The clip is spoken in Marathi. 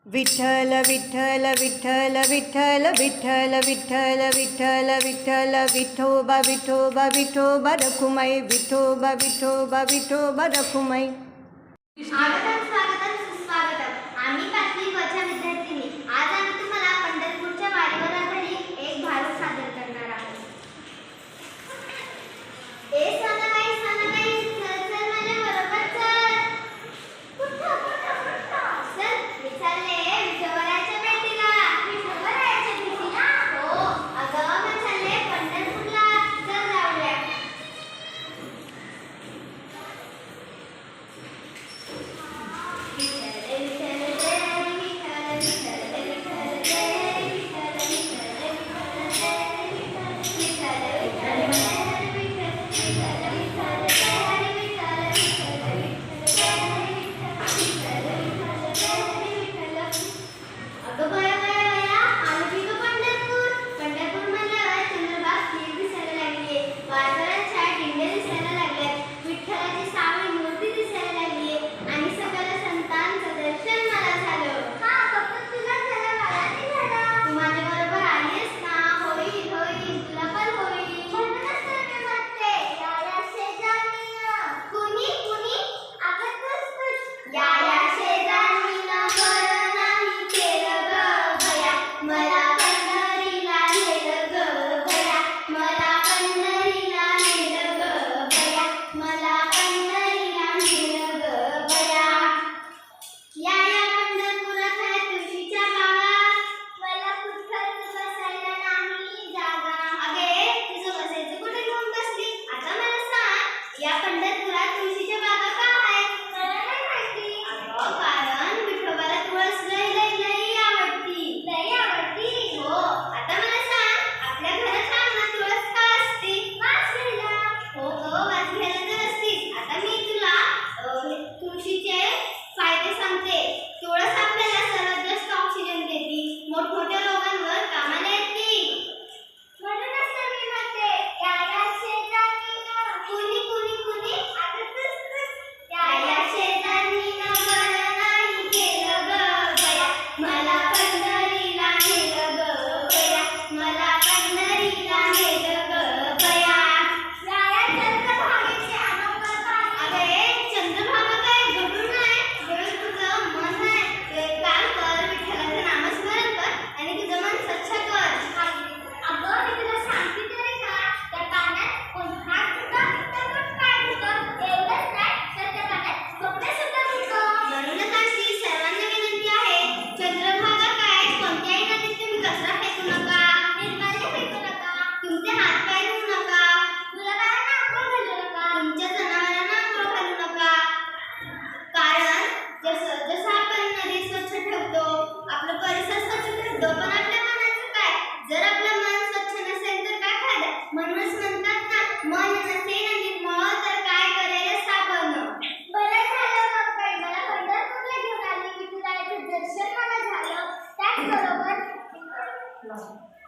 विठ्ठल विठ्ठल विठ्ठल विठ्ठल विठ्ठल विठ्ठल विठ्ठल विठ्ठल विठोबा विठोबा विठोबा रखुमाई विठोबा विठोबा विठोबा रखुमाई। स्वागतम स्वागतम सुस्वागतम। आम्ही 5वी वर्षा विद्यार्थिनी आज आम्ही तुम्हाला पंढरपूरच्या वारीवर आधारित एक भारूड सादर करणार आहोत। ए सनाबाई सनाबाई चल चल माझ्या बरोबर चल। कुठं कुठं कुठं चल मी चालले विठोबाच्या भेटीला। विठोबाच्या भेटीला हो अगं मी चालले पंढरपूरला चल जाऊया। No.